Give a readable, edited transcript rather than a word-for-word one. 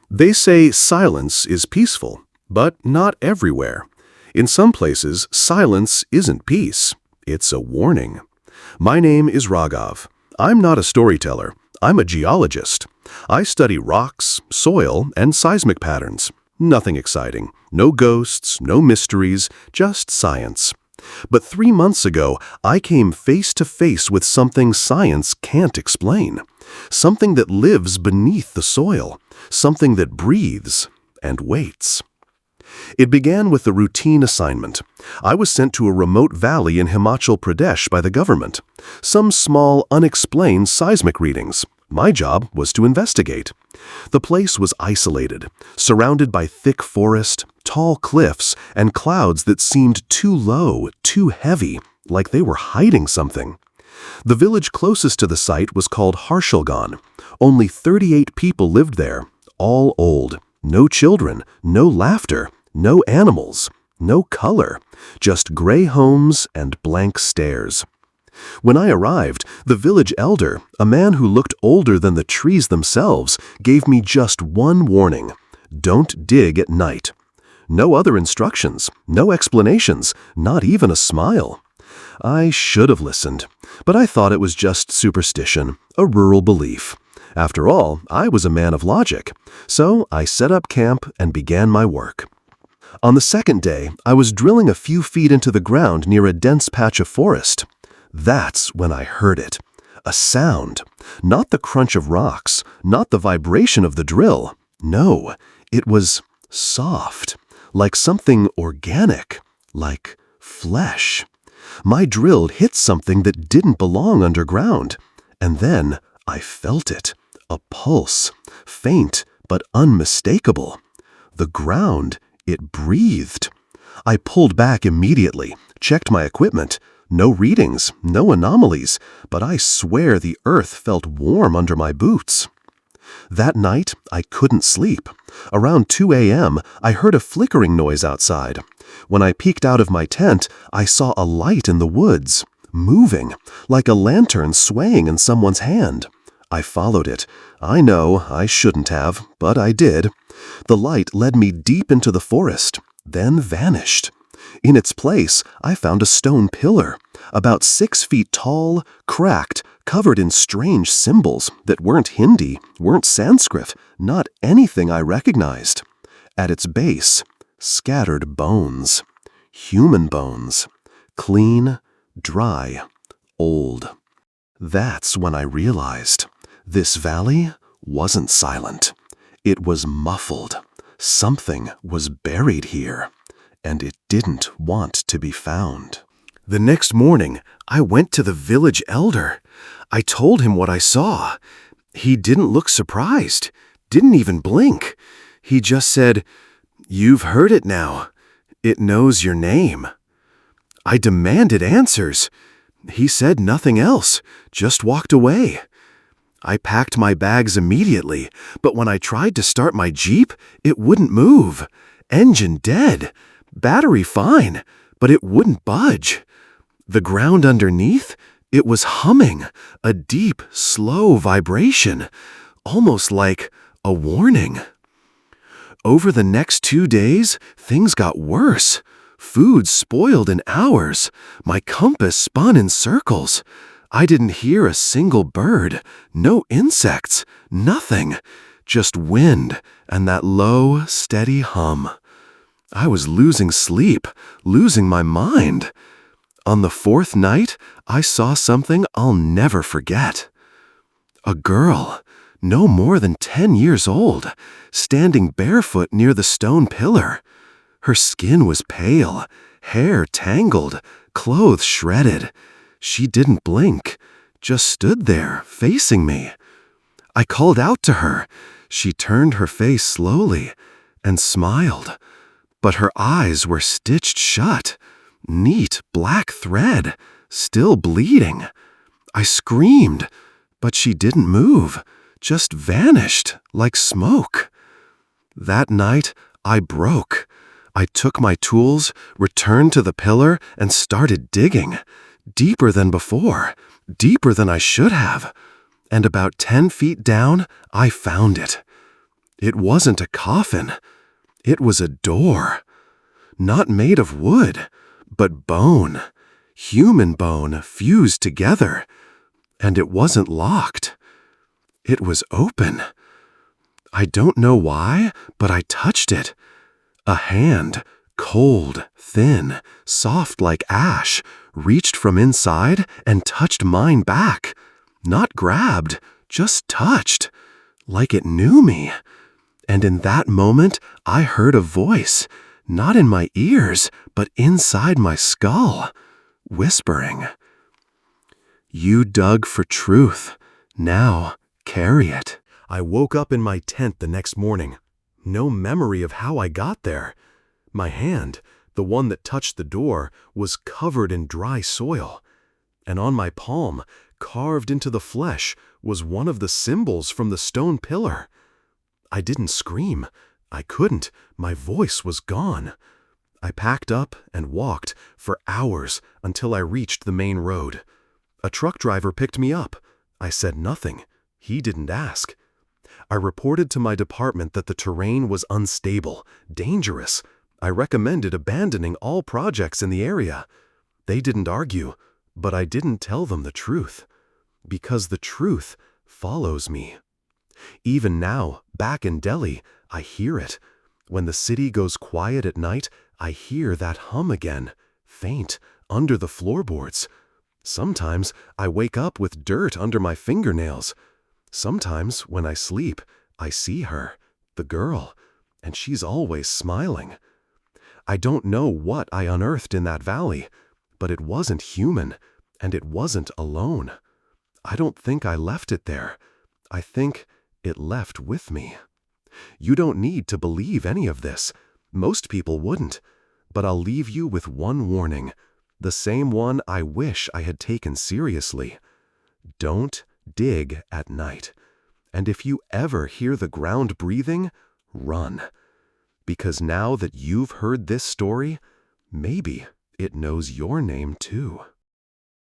They say silence is peaceful, but not everywhere. In some places, silence isn't peace. It's a warning. My name is Radaw. I'm not a storyteller. I'm a geologist. I study rocks, soil, and seismic patterns. Nothing exciting. No ghosts, no mysteries, just science. But 3 months ago, I came face to face with something science can't explain. Something that lives beneath the soil. Something that breathes and waits. It began with a routine assignment. I was sent to a remote valley in Himachal Pradesh by the government. Some small, unexplained seismic readings. My job was to investigate. The place was isolated, surrounded by thick forest, tall cliffs, and clouds that seemed too low, too heavy, like they were hiding something. The village closest to the site was called Harshalgan. Only 38 people lived there, all old. No children, no laughter, no animals, no color, just gray homes and blank stares. When I arrived, the village elder, a man who looked older than the trees themselves, gave me just one warning: don't dig at night. No other instructions, no explanations, not even a smile. I should have listened, but I thought it was just superstition, a rural belief. After all, I was a man of logic, so I set up camp and began my work. On the second day, I was drilling a few feet into the ground near a dense patch of forest. That's when I heard it. A sound. Not the crunch of rocks, not the vibration of the drill. No, it was soft, like something organic, like flesh. My drill hit something that didn't belong underground, and then I felt it. A pulse, faint but unmistakable. The ground, it breathed. I pulled back immediately, checked my equipment. No readings, no anomalies, but I swear the earth felt warm under my boots. That night, I couldn't sleep. Around 2 a.m., I heard a flickering noise outside. When I peeked out of my tent, I saw a light in the woods, moving, like a lantern swaying in someone's hand. I followed it. I know I shouldn't have, but I did. The light led me deep into the forest, then vanished. In its place, I found a stone pillar, about 6 feet tall, cracked, covered in strange symbols that weren't Hindi, weren't Sanskrit, not anything I recognized. At its base, scattered bones. Human bones. Clean, dry, old. That's when I realized this valley wasn't silent. It was muffled. Something was buried here, and it didn't want to be found. The next morning, I went to the village elder. I told him what I saw. He didn't look surprised, didn't even blink. He just said, "You've heard it now. It knows your name." I demanded answers. He said nothing else, just walked away. I packed my bags immediately, but when I tried to start my Jeep, it wouldn't move. Engine dead. Battery fine, but it wouldn't budge. The ground underneath, it was humming, a deep, slow vibration, almost like a warning. Over the next 2 days, things got worse. Food spoiled in hours. My compass spun in circles. I didn't hear a single bird, no insects, nothing, just wind and that low, steady hum. I was losing sleep, losing my mind. On the 4th night, I saw something I'll never forget. A girl, no more than 10 years old, standing barefoot near the stone pillar. Her skin was pale, hair tangled, clothes shredded. She didn't blink, just stood there, facing me. I called out to her. She turned her face slowly and smiled. But her eyes were stitched shut, neat black thread, still bleeding. I screamed, but she didn't move, just vanished like smoke. That night, I broke. I took my tools, returned to the pillar, and started digging. Deeper than before, deeper than I should have. And about 10 feet down, I found it. It wasn't a coffin. It was a door. Not made of wood, but bone. Human bone fused together. And it wasn't locked. It was open. I don't know why, but I touched it. A hand, cold, thin, soft like ash, reached from inside and touched mine back. Not grabbed, just touched. Like it knew me. And in that moment, I heard a voice, not in my ears, but inside my skull, whispering, "You dug for truth. Now, carry it." I woke up in my tent the next morning. No memory of how I got there. My hand, the one that touched the door, was covered in dry soil. And on my palm, carved into the flesh, was one of the symbols from the stone pillar. I didn't scream. I couldn't. My voice was gone. I packed up and walked for hours until I reached the main road. A truck driver picked me up. I said nothing. He didn't ask. I reported to my department that the terrain was unstable, dangerous. I recommended abandoning all projects in the area. They didn't argue, but I didn't tell them the truth. Because the truth follows me. Even now, back in Delhi, I hear it. When the city goes quiet at night, I hear that hum again, faint, under the floorboards. Sometimes I wake up with dirt under my fingernails. Sometimes, when I sleep, I see her, the girl, and she's always smiling. I don't know what I unearthed in that valley, but it wasn't human, and it wasn't alone. I don't think I left it there. I think it left with me. You don't need to believe any of this. Most people wouldn't. But I'll leave you with one warning, the same one I wish I had taken seriously. Don't dig at night. And if you ever hear the ground breathing, run. Because now that you've heard this story, maybe it knows your name too.